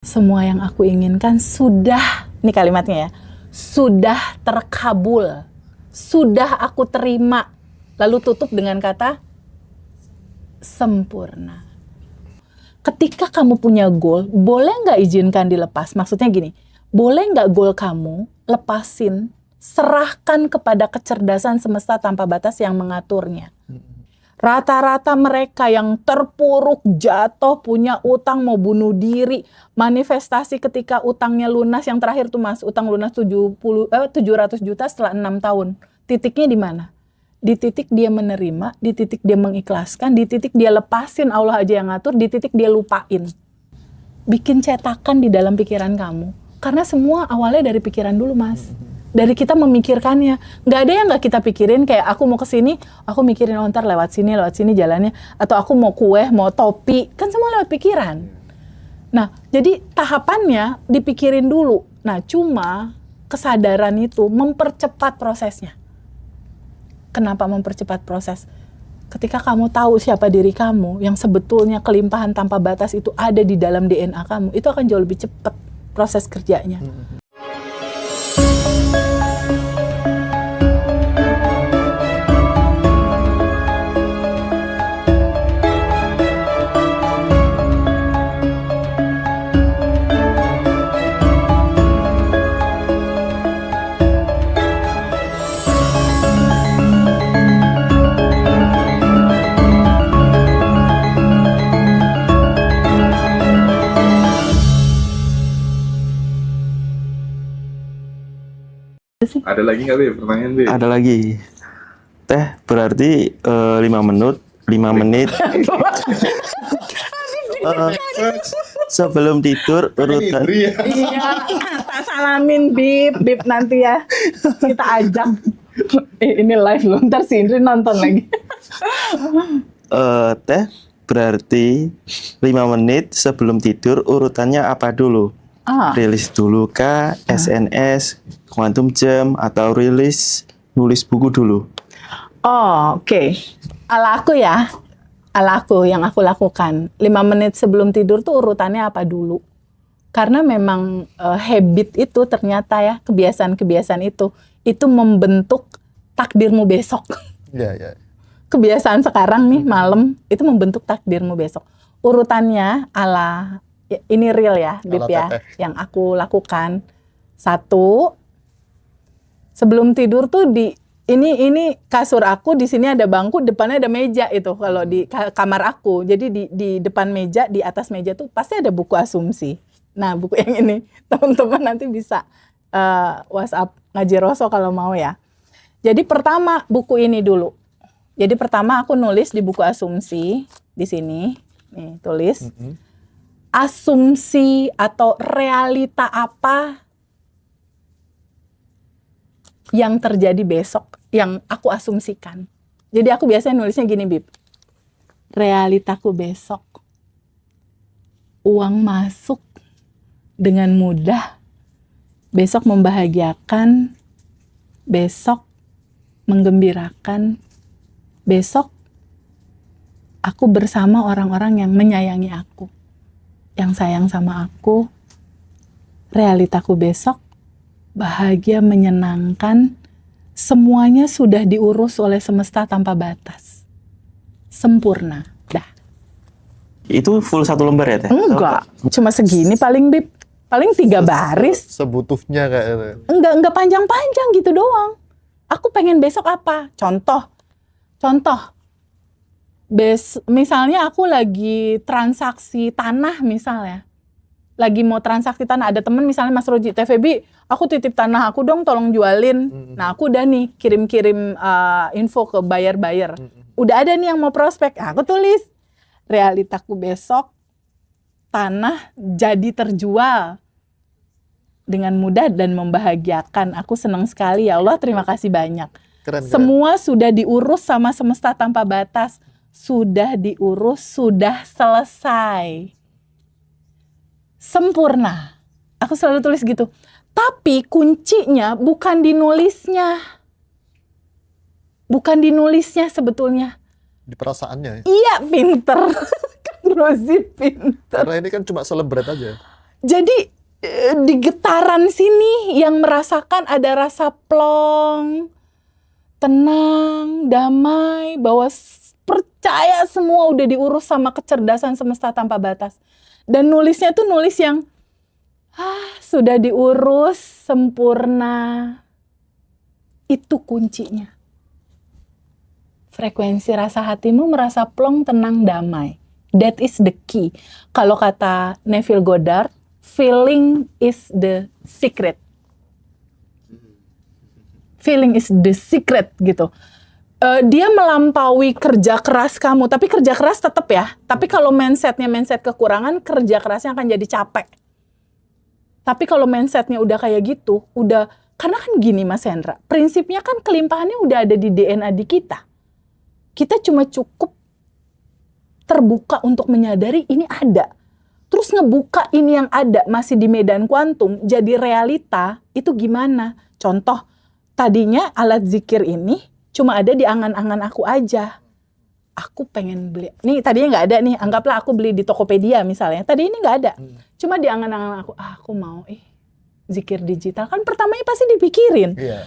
Semua yang aku inginkan sudah, ini kalimatnya ya, sudah terkabul, sudah aku terima. Lalu tutup dengan kata sempurna. Ketika kamu punya goal, boleh nggak izinkan dilepas? Maksudnya gini, boleh nggak goal kamu lepasin, serahkan kepada kecerdasan semesta tanpa batas yang mengaturnya. Rata-rata mereka yang terpuruk, jatuh, punya utang, mau bunuh diri, manifestasi ketika utangnya lunas, yang terakhir tuh Mas, utang lunas 700 juta setelah 6 tahun. Titiknya di mana? Di titik dia menerima, di titik dia mengikhlaskan, di titik dia lepasin, Allah aja yang ngatur, di titik dia lupain. Bikin cetakan di dalam pikiran kamu. Karena semua awalnya dari pikiran dulu, Mas. Dari kita memikirkannya. Nggak ada yang nggak kita pikirin, kayak aku mau ke sini, aku mikirin, oh ntar lewat sini jalannya. Atau aku mau kue, mau topi, kan semua lewat pikiran. Nah, jadi tahapannya dipikirin dulu. Nah, cuma kesadaran itu mempercepat prosesnya. Kenapa mempercepat proses? Ketika kamu tahu siapa diri kamu, yang sebetulnya kelimpahan tanpa batas itu ada di dalam DNA kamu, itu akan jauh lebih cepat proses kerjanya. Ada lagi nggak, Bib? Pertanyaan, Bib? Ada lagi. Teh, berarti 5 menit sebelum tidur urutan. Iya, tak salamin Bib nanti ya. Kita ajak. Ini live loh, ntar si Indri nonton lagi. Teh, berarti 5 menit sebelum tidur urutannya apa dulu? Rilis dulu kah, SNS, quantum jam, atau nulis buku dulu? Oh, oke. Ala aku ya, ala aku yang aku lakukan. 5 menit sebelum tidur tuh urutannya apa dulu? Karena memang habit itu ternyata ya, kebiasaan-kebiasaan itu membentuk takdirmu besok. Iya. Kebiasaan sekarang nih malam itu membentuk takdirmu besok. Urutannya ala ini real ya, Bib ya, yang aku lakukan. 1, sebelum tidur tuh ini kasur aku, di sini ada bangku, depannya ada meja itu kalau di kamar aku. Jadi di depan meja, di atas meja tuh pasti ada buku asumsi. Nah, buku yang ini teman-teman nanti bisa WhatsApp Ngaji Roso kalau mau ya. Jadi pertama buku ini dulu. Jadi pertama aku nulis di buku asumsi di sini, nih tulis. Asumsi atau realita apa yang terjadi besok yang aku asumsikan. Jadi aku biasanya nulisnya gini, Bib. Realitaku besok. Uang masuk dengan mudah. Besok membahagiakan. Besok menggembirakan. Besok aku bersama orang-orang yang menyayangi aku. Yang sayang sama aku, realitaku besok, bahagia, menyenangkan, semuanya sudah diurus oleh semesta tanpa batas. Sempurna, dah. Itu full 1 lembar ya, Teh? Enggak, cuma segini paling, Bib. Paling 3 baris. Sebutuhnya kayaknya. Enggak panjang-panjang gitu doang. Aku pengen besok apa? Contoh. Misalnya aku lagi transaksi tanah misalnya. Lagi mau transaksi tanah, ada temen misalnya Mas Roji, TVB, aku titip tanah aku dong, tolong jualin. Nah aku udah nih kirim-kirim info ke buyer. Udah ada nih yang mau prospek, aku tulis. Realitaku besok, tanah jadi terjual. Dengan mudah dan membahagiakan. Aku senang sekali, ya Allah, terima kasih banyak. Keren. Semua sudah diurus sama semesta tanpa batas. Sudah diurus, sudah selesai. Sempurna. Aku selalu tulis gitu. Tapi kuncinya bukan di nulisnya. Bukan di nulisnya sebetulnya. Di perasaannya ya? Iya, pinter. Rozi pinter. Karena ini kan cuma selebret aja. Jadi di getaran sini yang merasakan ada rasa plong, tenang, damai, bahwa percaya semua udah diurus sama kecerdasan semesta tanpa batas. Dan nulisnya tuh nulis yang sudah diurus sempurna. Itu kuncinya. Frekuensi rasa hatimu merasa plong, tenang, damai. That is the key. Kalau kata Neville Goddard, feeling is the secret. Feeling is the secret gitu. Dia melampaui kerja keras kamu, tapi kerja keras tetap ya. Tapi kalau mindsetnya mindset kekurangan, kerja kerasnya akan jadi capek. Tapi kalau mindsetnya udah kayak gitu, karena kan gini Mas Hendra, prinsipnya kan kelimpahannya udah ada di DNA di kita. Kita cuma cukup terbuka untuk menyadari ini ada. Terus ngebuka ini yang ada masih di medan kuantum jadi realita, itu gimana? Contoh, tadinya alat zikir ini cuma ada di angan-angan aku aja. Aku pengen beli, nih tadinya nggak ada nih, anggaplah aku beli di Tokopedia misalnya. Tadi ini nggak ada, cuma di angan-angan aku mau zikir digital. Kan pertamanya pasti dipikirin. Iya.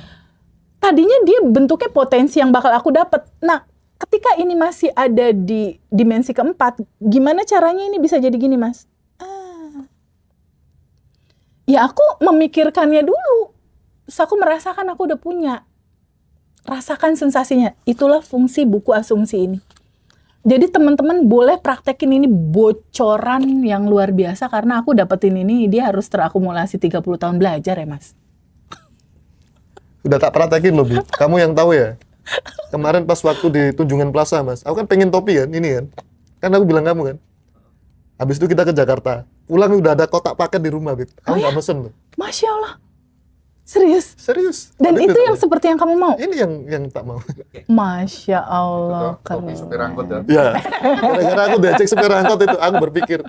Tadinya dia bentuknya potensi yang bakal aku dapat. Nah, ketika ini masih ada di dimensi keempat, gimana caranya ini bisa jadi gini, Mas? Ya aku memikirkannya dulu. Terus aku merasakan aku udah punya. Rasakan sensasinya. Itulah fungsi buku asumsi ini. Jadi teman-teman boleh praktekin ini bocoran yang luar biasa. Karena aku dapetin ini, dia harus terakumulasi 30 tahun belajar ya, Mas. Udah tak praktekin loh, Bib. Kamu yang tahu ya. Kemarin pas waktu di Tunjungan Plaza, Mas. Aku kan pengen topi kan, ini kan. Kan aku bilang kamu kan. Habis itu kita ke Jakarta. Pulang udah ada kotak paket di rumah, Bib. Aku nggak mesen loh. Masya Allah. Serius? Serius. Dan Habis itu yang seperti yang kamu mau? Ini yang tak mau. Masya Allah. Topi supir angkot ya. Ya, gara-gara aku diajak supir angkot itu, aku berpikir,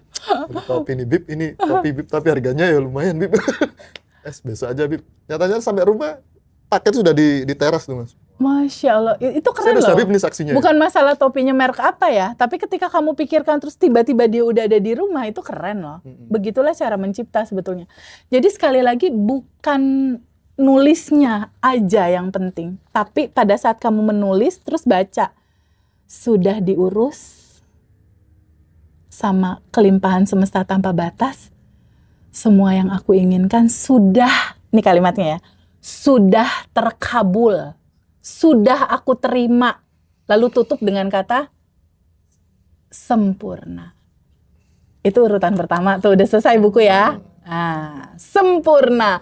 topi ini Bib, ini topi Bib, tapi harganya ya lumayan Bib. Besok aja Bib. Nyatanya sampai rumah, paket sudah di teras tuh Mas. Masya Allah, itu keren Serius, loh. Bib, ini saksinya. Bukan masalah topinya merek apa ya, tapi ketika kamu pikirkan terus tiba-tiba dia udah ada di rumah, itu keren loh. Begitulah cara mencipta sebetulnya. Jadi sekali lagi bukan nulisnya aja yang penting, tapi pada saat kamu menulis terus baca, sudah diurus sama kelimpahan semesta tanpa batas, semua yang aku inginkan sudah, ini kalimatnya ya, sudah terkabul. Sudah aku terima. Lalu tutup dengan kata sempurna. Itu urutan pertama tuh, udah selesai buku ya. Nah, sempurna.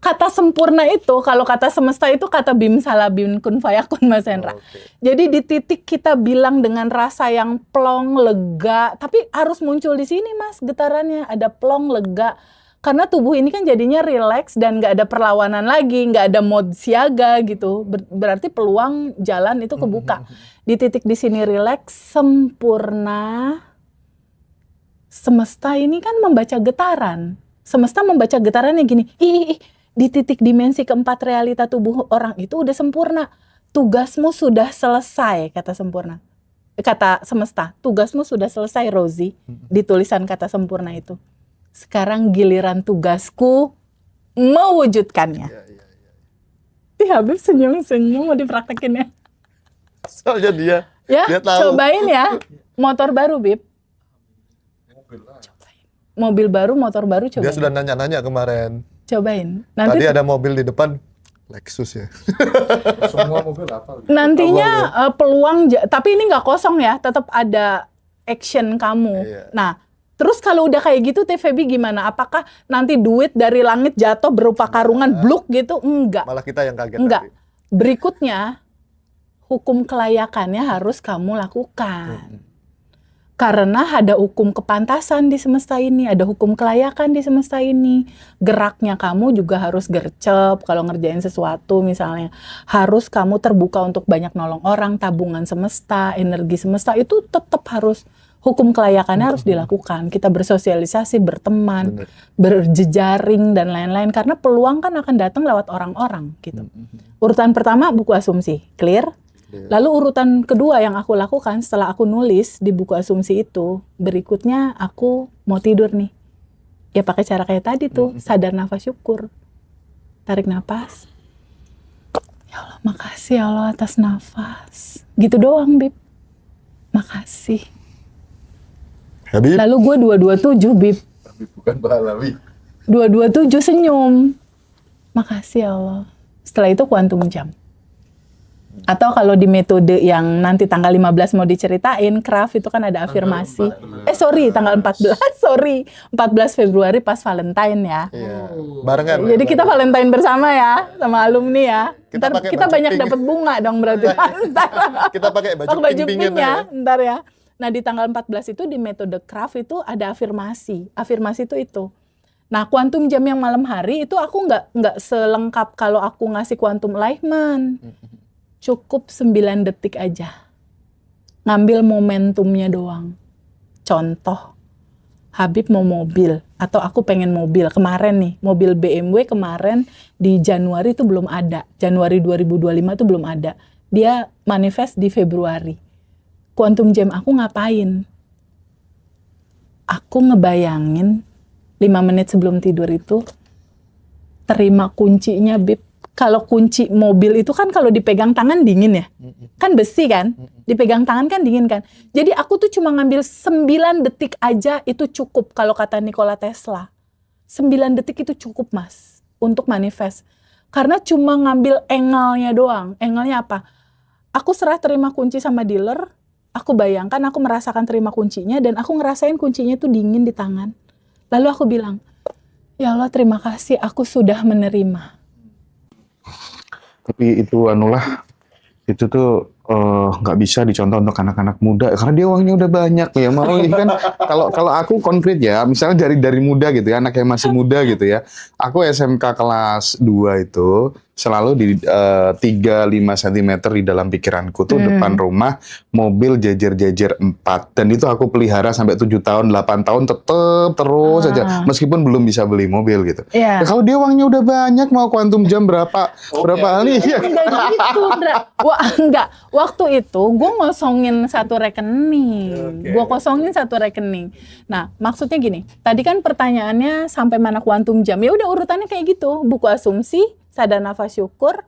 Kata sempurna itu, kalau kata semesta itu kata bim salah bim kun fayakun Mas Hendra. Jadi di titik kita bilang dengan rasa yang plong, lega, tapi harus muncul di sini Mas getarannya, ada plong, lega. Karena tubuh ini kan jadinya rileks dan nggak ada perlawanan lagi, nggak ada mode siaga gitu. Berarti peluang jalan itu kebuka. Di titik di sini rileks, sempurna. Semesta ini kan membaca getaran. Semesta membaca getarannya gini, di titik dimensi keempat realita tubuh orang itu udah sempurna. Tugasmu sudah selesai, kata sempurna. Kata semesta, tugasmu sudah selesai Rosie, di tulisan kata sempurna itu. Sekarang giliran tugasku mewujudkannya. Habib senyum-senyum mau dipraktekin ya. Soalnya dia tahu. Cobain ya. Motor baru, Bib. Cobain. Mobil baru, motor baru, cobain. Dia sudah nanya-nanya kemarin. Cobain. Nanti Tadi ada mobil di depan, Lexus ya. Semua mobil apa? nantinya peluang, tapi ini nggak kosong ya, tetap ada action kamu. Iya. Nah, terus kalau udah kayak gitu TVB gimana? Apakah nanti duit dari langit jatuh berupa karungan bluk gitu? Enggak. Malah kita yang kaget. Enggak. Tadi. Berikutnya, hukum kelayakannya harus kamu lakukan. Karena ada hukum kepantasan di semesta ini, ada hukum kelayakan di semesta ini. Geraknya kamu juga harus gercep kalau ngerjain sesuatu misalnya. Harus kamu terbuka untuk banyak nolong orang, tabungan semesta, energi semesta, itu tetap harus. Hukum kelayakannya harus dilakukan. Kita bersosialisasi, berteman, berjejaring, dan lain-lain. Karena peluang kan akan datang lewat orang-orang gitu. Urutan pertama, buku asumsi. Clear? Lalu urutan kedua yang aku lakukan setelah aku nulis di buku asumsi itu, berikutnya aku mau tidur nih. Ya pakai cara kayak tadi tuh, sadar nafas syukur. Tarik nafas. Ya Allah, makasih ya Allah atas nafas. Gitu doang, Bib. Makasih. Habib, Lalu gue 227, Bib. Tapi bukan Pahlawi. 227 senyum. Makasih ya Allah. Setelah itu kuantum jam. Atau kalau di metode yang nanti tanggal 15 mau diceritain, craft itu kan ada afirmasi. Tanggal 14. 14 Februari pas Valentine ya. iya, barengan. Jadi kita Valentine bersama ya, sama alumni ya. Kita Ntar pakai kita baju banyak pink. dapat bunga dong berarti. Ntar. Kita pakai baju Pakai baju pink-pinkan pink ya, ntar ya. Nah di tanggal 14 itu di metode craft itu ada afirmasi. Afirmasi itu. Nah kuantum jam yang malam hari itu aku nggak selengkap kalau aku ngasih kuantum Life-Man. Cukup 9 detik aja. Ngambil momentumnya doang. Contoh, Habib mau mobil atau aku pengen mobil. Kemarin nih, mobil BMW kemarin di Januari itu belum ada. Januari 2025 itu belum ada. Dia manifest di Februari. Quantum Jam aku ngapain? Aku ngebayangin 5 menit sebelum tidur itu terima kuncinya, Bib. Kalau kunci mobil itu kan kalau dipegang tangan dingin ya. Kan besi kan? Dipegang tangan kan dingin kan? Jadi aku tuh cuma ngambil 9 detik aja itu cukup kalau kata Nikola Tesla. 9 detik itu cukup, Mas, untuk manifest. Karena cuma ngambil angle-nya doang. Angle-nya apa? Aku serah terima kunci sama dealer, aku bayangkan aku merasakan terima kuncinya dan aku ngerasain kuncinya tuh dingin di tangan. Lalu aku bilang, ya Allah terima kasih aku sudah menerima. Tapi itu itu tuh nggak bisa dicontoh untuk anak-anak muda karena dia uangnya udah banyak ya. Mau ini kan kalau aku konkret ya, misalnya dari muda gitu ya, anak yang masih muda gitu ya. Aku SMK kelas 2 itu selalu di 3-5 cm di dalam pikiranku tuh depan rumah mobil jejer-jejer 4 dan itu aku pelihara sampai 7 tahun 8 tahun tetep terus aja meskipun belum bisa beli mobil gitu. Yeah. Ya, kalau dia uangnya udah banyak mau kuantum jam berapa kali ya. Enggak gitu, Ndra. Wah, enggak. Waktu itu gue ngosongin satu rekening. Gue kosongin satu rekening. Nah, maksudnya gini. Tadi kan pertanyaannya sampai mana kuantum jam. Ya udah urutannya kayak gitu. Buku asumsi, sadar nafas syukur.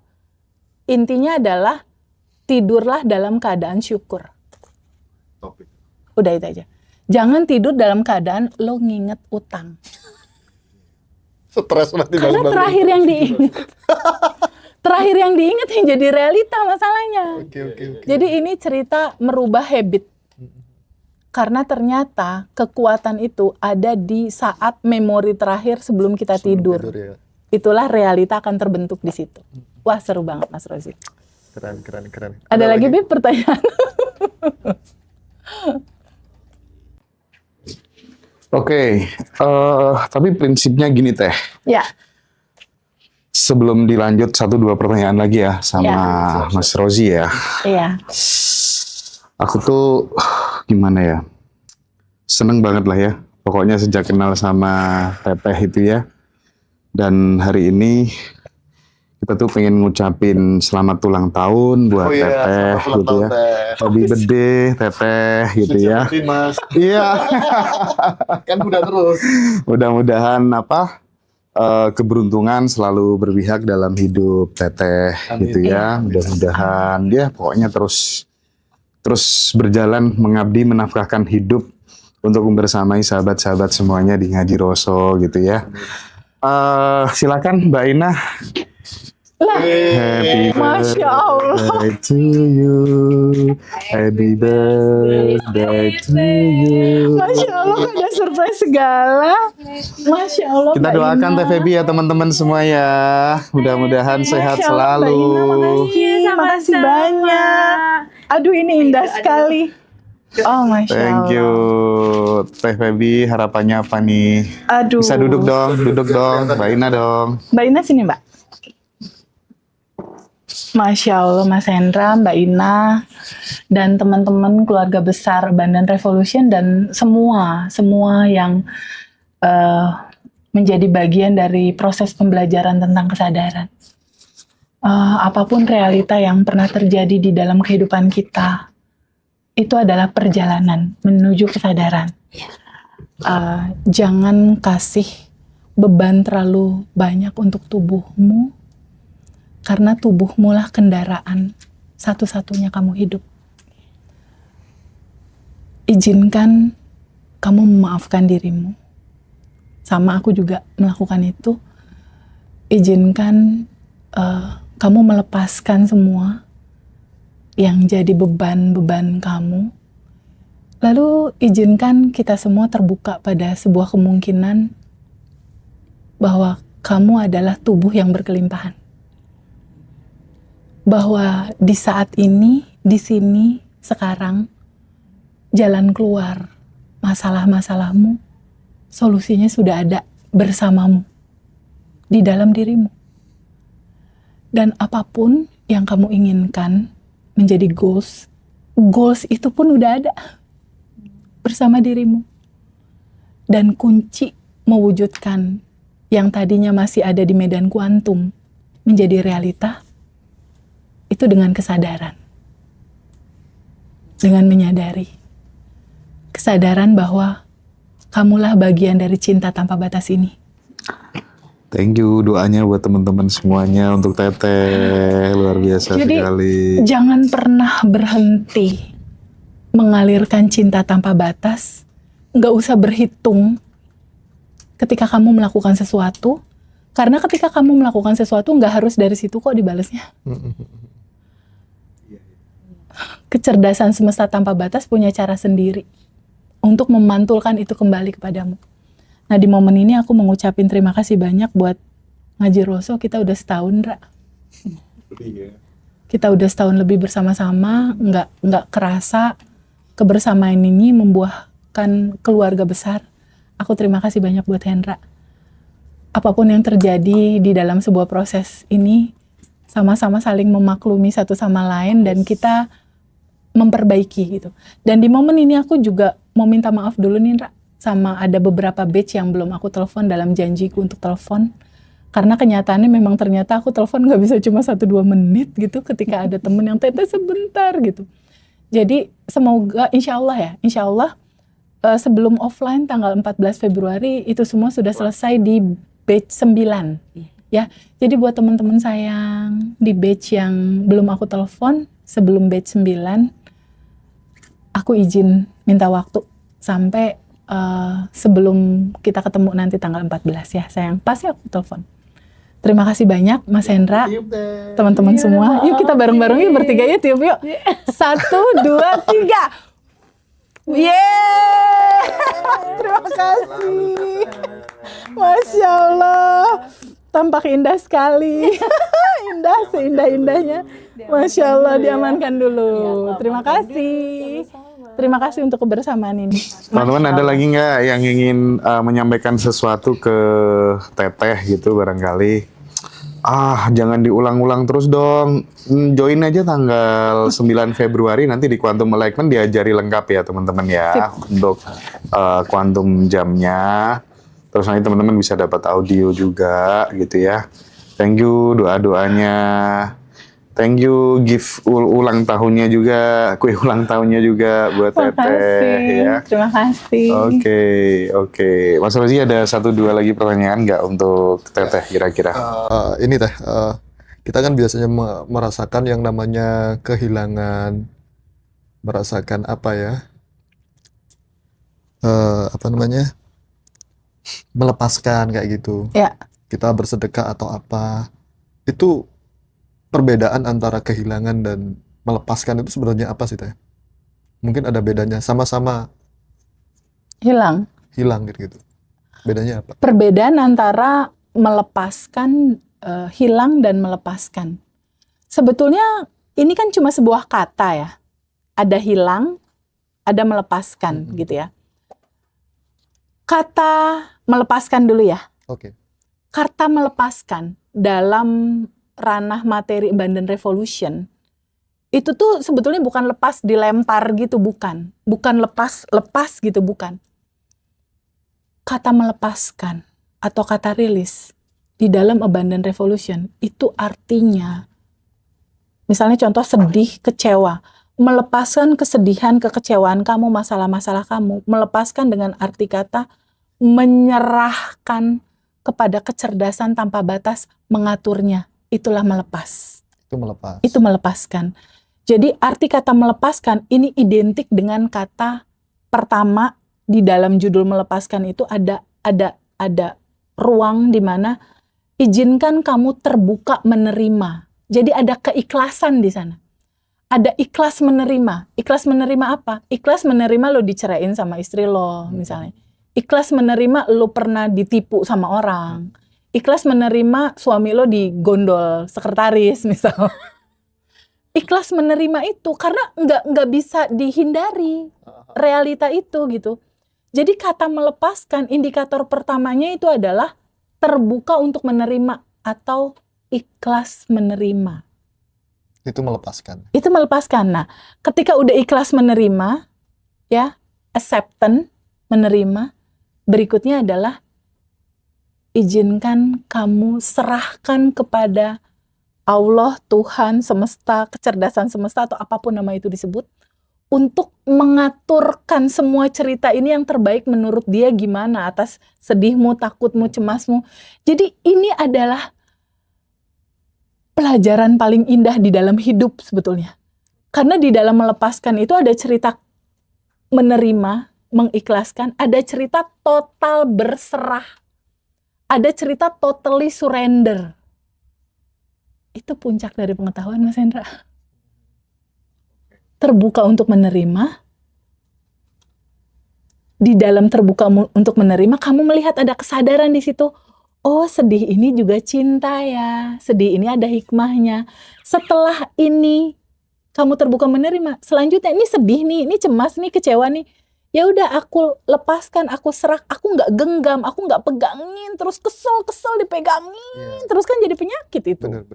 Intinya adalah tidurlah dalam keadaan syukur. Topik. Udah itu aja. Jangan tidur dalam keadaan lo nginget utang. Stres nanti Karena bangun-bangun. terakhir yang diingat. Terakhir yang diingat yang jadi realita masalahnya. Oke. Jadi ini cerita merubah habit. Karena ternyata kekuatan itu ada di saat memori terakhir sebelum kita tidur. ya. Itulah realita akan terbentuk di situ. Wah, seru banget Mas Rozi. Keren. Ada lagi Bib pertanyaan? Oke, tapi prinsipnya gini Teh. Ya. Sebelum dilanjut 1-2 pertanyaan lagi ya sama Mas Rozi ya. Iya. Aku tuh gimana ya? Seneng banget lah ya. Pokoknya sejak kenal sama Teteh itu ya. Dan hari ini kita tuh pengen ngucapin selamat ulang tahun buat Teteh gitu ya. Happy birthday Teteh gitu ya. Mas. Iya. Kan udah terus. Mudah-mudahan keberuntungan selalu berpihak dalam hidup Teteh gitu ya. Mudah-mudahan ya pokoknya terus berjalan mengabdi menafkahkan hidup untuk membersamai sahabat-sahabat semuanya di Ngaji Roso gitu ya. Silakan Mbak Ina. Happy Masya Allah. birthday to you. Happy birthday to you. Masya Allah ada surprise segala. Masya Allah. Kita Mbak doakan Ina. Teh Febi ya teman-teman semua ya. Mudah-mudahan sehat Masya Allah, selalu. Mbak Ina, makasih banyak. Aduh ini indah sekali. Oh Masya Allah. Thank you. Teh Febi, harapannya apa nih? Aduh. Bisa duduk dong. Mbak Ina dong. Mbak Ina sini Mbak. Masya Allah Mas Hendra, Mbak Ina, dan teman-teman keluarga besar Bandan Revolution dan semua yang menjadi bagian dari proses pembelajaran tentang kesadaran. Apapun realita yang pernah terjadi di dalam kehidupan kita, itu adalah perjalanan menuju kesadaran. Jangan kasih beban terlalu banyak untuk tubuhmu, karena tubuhmu lah kendaraan satu-satunya kamu hidup. Izinkan kamu memaafkan dirimu. Sama aku juga melakukan itu. Izinkan kamu melepaskan semua yang jadi beban-beban kamu. Lalu izinkan kita semua terbuka pada sebuah kemungkinan bahwa kamu adalah tubuh yang berkelimpahan. Bahwa di saat ini, di sini, sekarang, jalan keluar masalah-masalahmu, solusinya sudah ada bersamamu, di dalam dirimu. Dan apapun yang kamu inginkan menjadi goals itu pun udah ada bersama dirimu. Dan kunci mewujudkan yang tadinya masih ada di medan kuantum menjadi realita, itu dengan kesadaran. Dengan menyadari. Kesadaran bahwa kamulah bagian dari cinta tanpa batas ini. Thank you doanya buat teman-teman semuanya untuk Teteh, luar biasa Jadi, sekali. jangan pernah berhenti mengalirkan cinta tanpa batas. Nggak usah berhitung ketika kamu melakukan sesuatu, karena ketika kamu melakukan sesuatu nggak harus dari situ kok dibalasnya. Kecerdasan semesta tanpa batas punya cara sendiri untuk memantulkan itu kembali kepadamu. Nah, di momen ini aku mengucapin terima kasih banyak buat Ngaji Roso. Kita udah setahun, Ra. Kita udah setahun lebih bersama-sama, nggak kerasa kebersamaan ini membuahkan keluarga besar. Aku terima kasih banyak buat Hendra. Apapun yang terjadi di dalam sebuah proses ini, sama-sama saling memaklumi satu sama lain dan kita memperbaiki gitu. Dan di momen ini aku juga mau minta maaf dulu nih, Ra. Sama ada beberapa batch yang belum aku telepon dalam janjiku untuk telepon. Karena kenyataannya memang ternyata aku telepon gak bisa cuma 1-2 menit gitu ketika ada temen yang Teteh sebentar gitu. Jadi semoga insya Allah sebelum offline tanggal 14 Februari itu semua sudah selesai di batch 9. Ya, jadi buat teman-teman sayang di batch yang belum aku telepon sebelum batch 9, aku izin minta waktu sampai sebelum kita ketemu nanti tanggal 14 ya sayang, pasti aku telepon. Terima kasih banyak Mas Hendra, teman-teman semua. Yuk kita bareng-bareng yuk bertiga ya, tiup yuk. 1, 2, 3. Yeay! Terima kasih. Masya Allah, tampak indah sekali. Indah, seindah-indahnya. Masya Allah, diamankan dulu. Terima kasih. Terima kasih untuk kebersamaan ini. Teman-teman ada lagi nggak yang ingin menyampaikan sesuatu ke Teteh gitu barangkali? Jangan diulang-ulang terus dong. Join aja tanggal 9 Februari nanti di Quantum Enlightenment diajari lengkap ya teman-teman ya. Untuk quantum jamnya. Terus nanti teman-teman bisa dapat audio juga gitu ya. Thank you doa-doanya. Thank you gift ulang tahunnya juga, kue ulang tahunnya juga buat Teteh ya. Terima kasih. Oke. Mas Rozi ada 1-2 lagi pertanyaan nggak untuk Teteh kira-kira? Ini Teh, kita kan biasanya merasakan yang namanya kehilangan, merasakan apa ya? Melepaskan kayak gitu. Ya. Kita bersedekah atau apa? Itu perbedaan antara kehilangan dan melepaskan itu sebenarnya apa sih Teh? Mungkin ada bedanya, sama-sama hilang gitu. Bedanya apa? Perbedaan antara melepaskan, hilang dan melepaskan. Sebetulnya ini kan cuma sebuah kata ya. Ada hilang, ada melepaskan gitu ya. Kata melepaskan dulu ya. Oke. Kata melepaskan dalam ranah materi abundant revolution itu tuh sebetulnya bukan lepas dilempar gitu, bukan lepas gitu, bukan. Kata melepaskan atau kata rilis di dalam abundant revolution itu artinya misalnya contoh sedih, kecewa, melepaskan kesedihan, kekecewaan kamu, masalah-masalah kamu, melepaskan dengan arti kata menyerahkan kepada kecerdasan tanpa batas, mengaturnya. Itulah melepas. Itu melepas. Itu melepaskan. Jadi arti kata melepaskan ini identik dengan kata pertama di dalam judul melepaskan itu ada ruang di mana izinkan kamu terbuka menerima. Jadi ada keikhlasan di sana. Ada ikhlas menerima. Ikhlas menerima apa? Ikhlas menerima lo diceraiin sama istri lo misalnya. Ikhlas menerima lo pernah ditipu sama orang. Ikhlas menerima suami lo digondol sekretaris misal. Ikhlas menerima itu karena nggak bisa dihindari realita itu gitu. Jadi kata melepaskan indikator pertamanya itu adalah terbuka untuk menerima atau ikhlas menerima. Itu melepaskan. Itu melepaskan. Nah, ketika udah ikhlas menerima, ya, acceptance, menerima, berikutnya adalah izinkan kamu serahkan kepada Allah, Tuhan, semesta, kecerdasan semesta atau apapun nama itu disebut, untuk mengaturkan semua cerita ini yang terbaik menurut dia gimana atas sedihmu, takutmu, cemasmu. Jadi ini adalah pelajaran paling indah di dalam hidup sebetulnya. Karena di dalam melepaskan itu ada cerita menerima, mengikhlaskan, ada cerita total berserah, ada cerita totally surrender. Itu puncak dari pengetahuan, Mas Hendra. Terbuka untuk menerima. Di dalam terbuka untuk menerima, kamu melihat ada kesadaran di situ. Oh, sedih ini juga cinta ya. Sedih ini ada hikmahnya. Setelah ini kamu terbuka menerima, selanjutnya ini sedih nih, ini cemas nih, kecewa nih. Ya udah aku lepaskan, aku serah, aku nggak genggam, aku nggak pegangin, terus kesel dipegangin, terus kan jadi penyakit itu. Benar.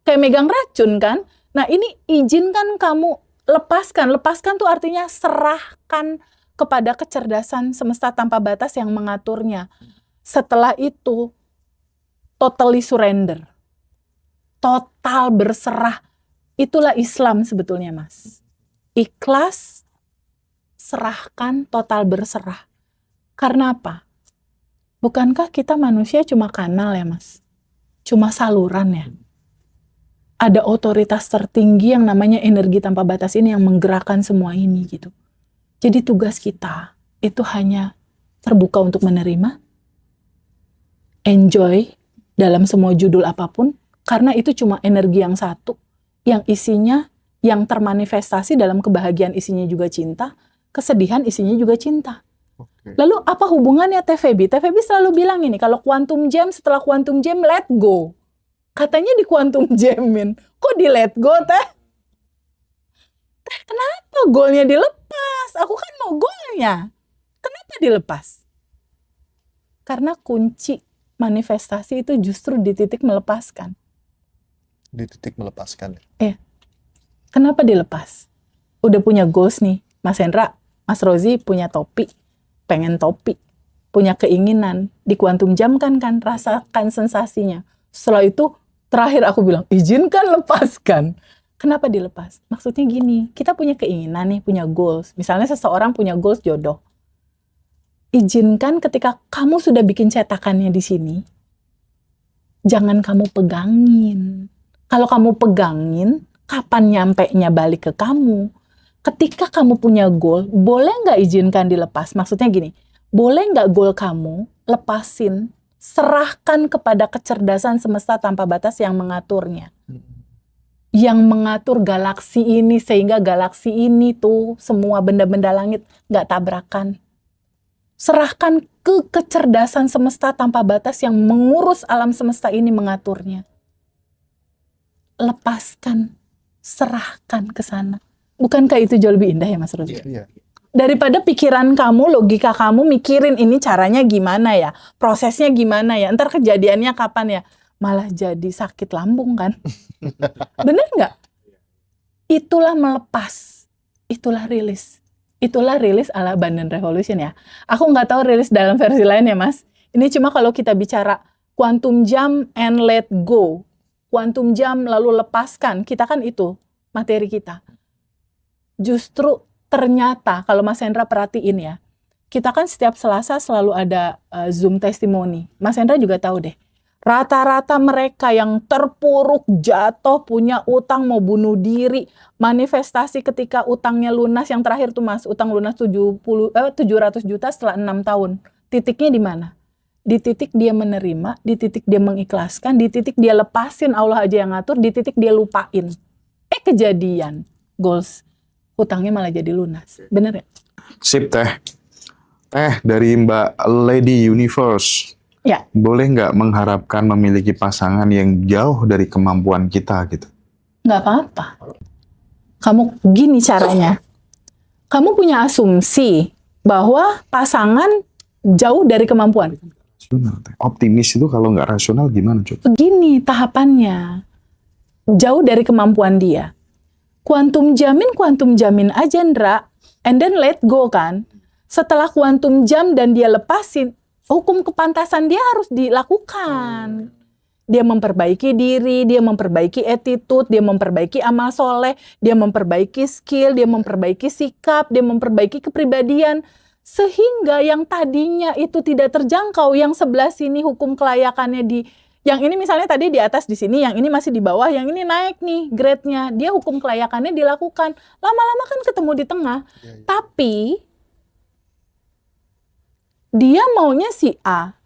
Kayak megang racun kan. Nah ini izinkan kamu lepaskan tuh artinya serahkan kepada kecerdasan semesta tanpa batas yang mengaturnya. Setelah itu totally surrender, total berserah. Itulah Islam sebetulnya, Mas. Ikhlas, serahkan, total berserah. Karena apa? Bukankah kita manusia cuma kanal ya, Mas? Cuma saluran ya? Ada otoritas tertinggi yang namanya energi tanpa batas ini yang menggerakkan semua ini gitu. Jadi tugas kita itu hanya terbuka untuk menerima, enjoy dalam semua judul apapun, karena itu cuma energi yang satu, yang isinya, yang termanifestasi dalam kebahagiaan isinya juga cinta, kesedihan isinya juga cinta. Lalu apa hubungannya TVB? TVB selalu bilang ini, kalau quantum jam, setelah quantum jam let go. Katanya di quantum jamin, kok di let go teh? Teh kenapa golnya dilepas? Aku kan mau golnya. Kenapa dilepas? Karena kunci manifestasi itu justru di titik melepaskan. Di titik melepaskan. Kenapa dilepas? Udah punya goals nih, Mas Hendra, Mas Rozi punya topi, pengen topi, punya keinginan, di quantum jam kan rasakan sensasinya. Setelah itu terakhir aku bilang, izinkan lepaskan. Kenapa dilepas? Maksudnya gini, kita punya keinginan nih, punya goals. Misalnya seseorang punya goals jodoh. Izinkan ketika kamu sudah bikin cetakannya di sini, jangan kamu pegangin. Kalau kamu pegangin, kapan nyampenya balik ke kamu? Ketika kamu punya goal, boleh nggak izinkan dilepas? Maksudnya gini, boleh nggak goal kamu lepasin, serahkan kepada kecerdasan semesta tanpa batas yang mengaturnya. Yang mengatur galaksi ini sehingga galaksi ini tuh semua benda-benda langit nggak tabrakan. Serahkan ke kecerdasan semesta tanpa batas yang mengurus alam semesta ini mengaturnya. Lepaskan, serahkan ke sana. Bukankah itu jauh lebih indah ya Mas Rozi? Iya. Daripada pikiran kamu, logika kamu mikirin ini caranya gimana ya, prosesnya gimana ya, ntar kejadiannya kapan ya, malah jadi sakit lambung kan. Bener nggak? Itulah melepas, itulah rilis. Itulah rilis ala Abundant Revolution ya. Aku nggak tahu rilis dalam versi lain ya Mas. Ini cuma kalau kita bicara quantum jam and let go. Quantum jam lalu lepaskan, kita kan itu materi kita. justru ternyata kalau Mas Hendra perhatiin ya, kita kan setiap Selasa selalu ada Zoom testimoni. Mas Hendra juga tahu deh, rata-rata mereka yang terpuruk, jatuh, punya utang, mau bunuh diri, manifestasi ketika utangnya lunas, yang terakhir tuh Mas, utang lunas 700 juta setelah 6 tahun. Titiknya di mana? Di titik dia menerima, di titik dia mengikhlaskan, di titik dia lepasin, Allah aja yang ngatur, di titik dia lupain. Kejadian, goals, hutangnya malah jadi lunas. Bener ya? Sip teh. Dari Mbak Lady Universe. Ya. Boleh nggak mengharapkan memiliki pasangan yang jauh dari kemampuan kita gitu? Nggak apa-apa. Kamu gini caranya. Kamu punya asumsi bahwa pasangan jauh dari kemampuan. Optimis itu kalau nggak rasional gimana, Cuk? Begini tahapannya. Jauh dari kemampuan dia. Kuantum jamin aja, Ndra. And then let go kan. Setelah kuantum jam dan dia lepasin, hukum kepantasan dia harus dilakukan. Dia memperbaiki diri, dia memperbaiki attitude, dia memperbaiki amal soleh, dia memperbaiki skill, dia memperbaiki sikap, dia memperbaiki kepribadian. Sehingga yang tadinya itu tidak terjangkau, yang sebelah sini hukum kelayakannya yang ini misalnya tadi di atas di sini, yang ini masih di bawah, yang ini naik nih grade-nya. Dia hukum kelayakannya dilakukan. Lama-lama kan ketemu di tengah. Tapi dia maunya si A.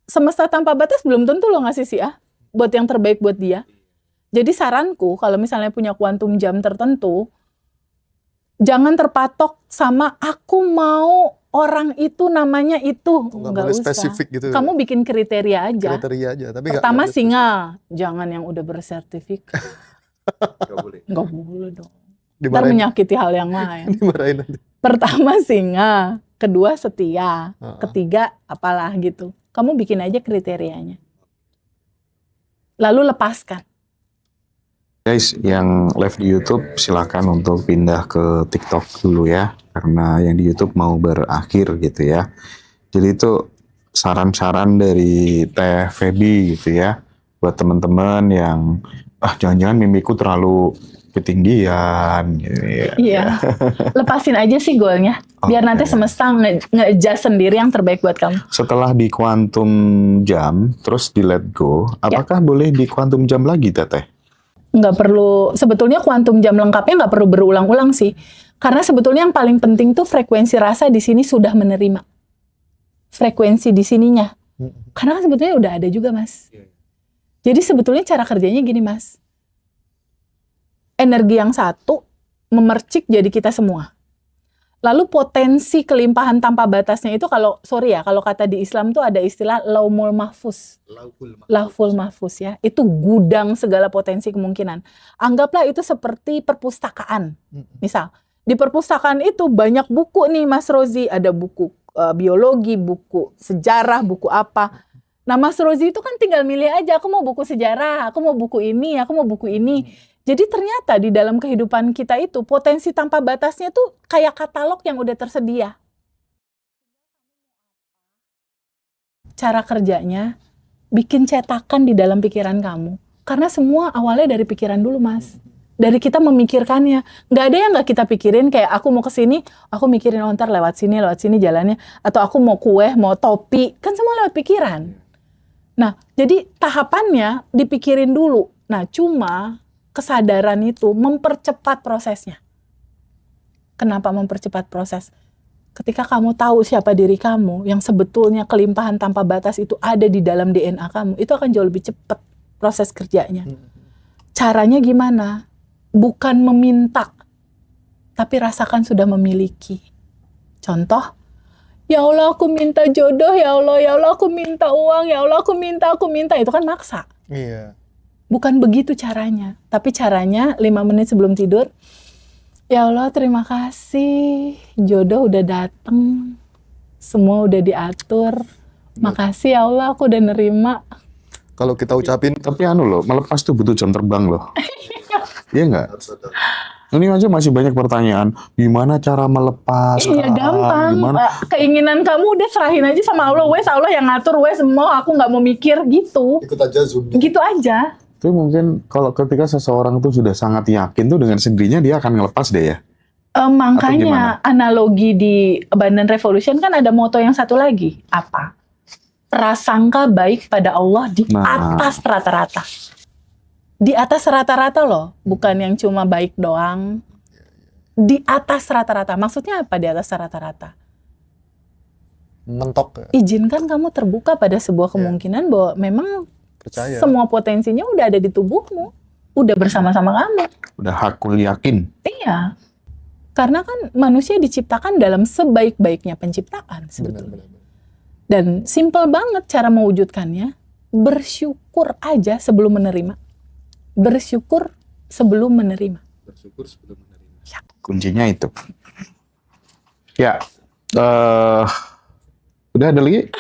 Semesta tanpa batas belum tentu lo ngasih si A buat yang terbaik buat dia. Jadi saranku kalau misalnya punya kuantum jam tertentu, jangan terpatok sama aku mau orang itu namanya itu. Nggak Nggak boleh usah. spesifik gitu. Kamu bikin kriteria aja. Kriteria aja. Tapi Pertama nggak singa, jangan yang udah bersertifikat. Nggak boleh. Nggak boleh dong. Ntar dimarahin, menyakiti hal yang lain. dimarahin nanti. Pertama singa, kedua setia, Ah. ketiga apalah gitu. Kamu bikin aja kriterianya. Lalu lepaskan. Guys, yang live di YouTube silakan untuk pindah ke TikTok dulu ya, karena yang di YouTube mau berakhir gitu ya. Jadi itu saran-saran dari Teh Feby gitu ya, buat teman-teman yang jangan-jangan mimpiku terlalu ketinggian gitu ya. Iya. Lepasin aja sih goalnya. Biar Oke. nanti semesta nge-adjust sendiri yang terbaik buat kamu. Setelah di quantum jam, terus di let go, apakah boleh di quantum jam lagi, Teteh? Nggak perlu, sebetulnya kuantum jam lengkapnya nggak perlu berulang-ulang sih. Karena sebetulnya yang paling penting tuh frekuensi rasa di sini sudah menerima. Frekuensi di sininya. Karena kan sebetulnya udah ada juga, Mas. Jadi sebetulnya cara kerjanya gini, Mas. Energi yang satu memercik jadi kita semua. Lalu potensi kelimpahan tanpa batasnya itu kalau kata di Islam tuh ada istilah laumul mahfuz. Lahful mahfuz ya. Itu gudang segala potensi kemungkinan. Anggaplah itu seperti perpustakaan. Misal, di perpustakaan itu banyak buku nih Mas Rozi. Ada buku biologi, buku sejarah, buku apa. Nah Mas Rozi itu kan tinggal milih aja, aku mau buku sejarah, aku mau buku ini, aku mau buku ini. Jadi ternyata di dalam kehidupan kita itu potensi tanpa batasnya tuh kayak katalog yang udah tersedia. Cara kerjanya, bikin cetakan di dalam pikiran kamu. Karena semua awalnya dari pikiran dulu, Mas. Dari kita memikirkannya. Nggak ada yang nggak kita pikirin, kayak aku mau kesini, aku mikirin, oh ntar lewat sini jalannya. Atau aku mau kue, mau topi, kan semua lewat pikiran. Nah, jadi tahapannya dipikirin dulu. Nah, cuma kesadaran itu mempercepat prosesnya. Kenapa mempercepat proses? Ketika kamu tahu siapa diri kamu, yang sebetulnya kelimpahan tanpa batas itu ada di dalam DNA kamu, itu akan jauh lebih cepat proses kerjanya. Caranya gimana? Bukan meminta, tapi rasakan sudah memiliki. Contoh, ya Allah aku minta jodoh, ya Allah aku minta uang, ya Allah aku minta, itu kan maksa. Iya. Bukan begitu caranya, tapi caranya 5 menit sebelum tidur, ya Allah terima kasih, jodoh udah dateng, semua udah diatur, makasih ya Allah aku udah nerima. Kalau kita ucapin, Tapi loh, melepas tuh butuh jam terbang loh. Iya nggak? Harus ada. Ini aja masih banyak pertanyaan. Gimana cara melepas? Iya gampang, Gimana? keinginan kamu udah serahin aja sama Allah, wes Allah yang ngatur, wes mau aku nggak mau mikir gitu, Ikut aja Zoom-nya. gitu aja. Itu mungkin kalau ketika seseorang tuh sudah sangat yakin tuh dengan sendirinya dia akan ngelepas deh ya. Makanya analogi di Abundant Revolution kan ada moto yang satu lagi. Apa? Prasangka baik pada Allah di atas rata-rata. Di atas rata-rata loh. Bukan yang cuma baik doang. Di atas rata-rata. Maksudnya apa di atas rata-rata? Mentok ya. Izinkan kamu terbuka pada sebuah kemungkinan bahwa memang Percaya. semua potensinya udah ada di tubuhmu. Udah bersama-sama kamu. Udah hakul yakin. Iya. Karena kan manusia diciptakan dalam sebaik-baiknya penciptaan sebetulnya. Benar. Dan simple banget cara mewujudkannya. Bersyukur aja sebelum menerima. Bersyukur sebelum menerima. Bersyukur sebelum menerima. Kuncinya itu. Ya, udah ada lagi.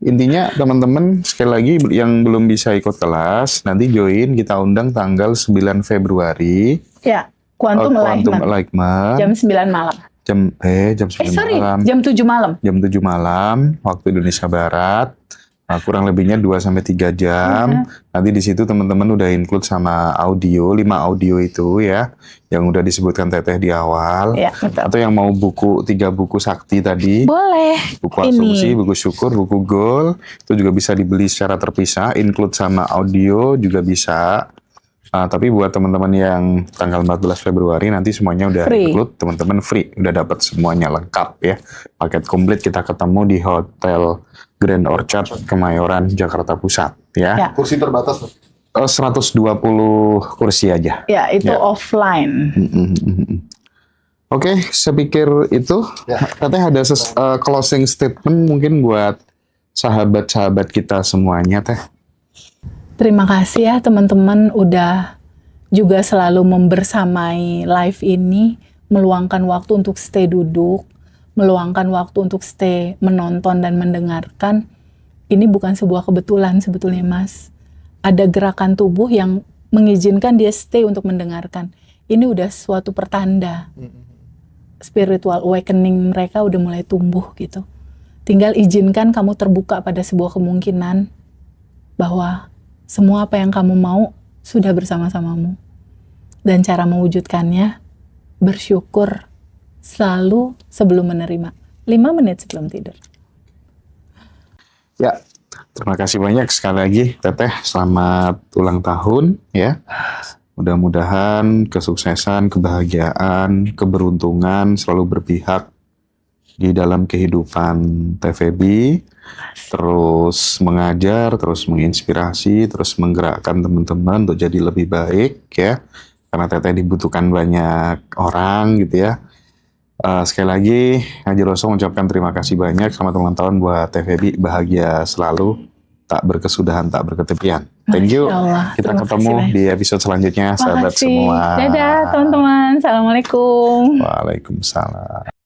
Intinya teman-teman sekali lagi yang belum bisa ikut kelas, nanti join, kita undang tanggal 9 Februari. Ya, Quantum Alignment. Alignment. Jam 9 malam. Jam 9 malam. Jam 7 malam. Jam 7 malam waktu Indonesia Barat. Nah, kurang lebihnya 2-3 jam. Nanti di situ teman-teman udah include sama audio, 5 audio itu ya, yang udah disebutkan Teteh di awal. Ya, betul. Atau yang mau 3 buku sakti tadi. Boleh. Buku asumsi, buku syukur, buku goal, itu juga bisa dibeli secara terpisah, include sama audio juga bisa. Tapi buat teman-teman yang tanggal 14 Februari nanti semuanya udah Free. include, teman-teman free, udah dapat semuanya lengkap ya. Paket komplit kita ketemu di Hotel Grand Orchard Kemayoran, Jakarta Pusat ya. Ya. Kursi terbatas. 120 kursi aja. Ya, itu Ya. offline. Oke, saya pikir itu. Ya. Teteh ada closing statement mungkin buat sahabat-sahabat kita semuanya, Teh. Terima kasih ya teman-teman udah juga selalu membersamai live ini, meluangkan waktu untuk stay duduk, meluangkan waktu untuk stay menonton dan mendengarkan. Ini bukan sebuah kebetulan sebetulnya, Mas. Ada gerakan tubuh yang mengizinkan dia stay untuk mendengarkan. Ini udah suatu pertanda. Spiritual awakening mereka udah mulai tumbuh gitu. Tinggal izinkan kamu terbuka pada sebuah kemungkinan bahwa semua apa yang kamu mau sudah bersama-samamu. Dan cara mewujudkannya, bersyukur selalu sebelum menerima. 5 menit sebelum tidur. Ya, terima kasih banyak sekali lagi, Teteh. Selamat ulang tahun ya. Mudah-mudahan kesuksesan, kebahagiaan, keberuntungan selalu berpihak di dalam kehidupan TVB. Terus mengajar, terus menginspirasi, terus menggerakkan teman-teman untuk jadi lebih baik ya. Karena Teteh dibutuhkan banyak orang gitu ya. Sekali lagi, Haji Rosso mengucapkan terima kasih banyak. Selamat ulang tahun buat TVB. Bahagia selalu, tak berkesudahan, tak berketepian. Thank you. Masya Allah, Kita terima ketemu kasih, Mas. di episode selanjutnya, sahabat Makasih. semua. Dadah teman-teman. Assalamualaikum. Waalaikumsalam.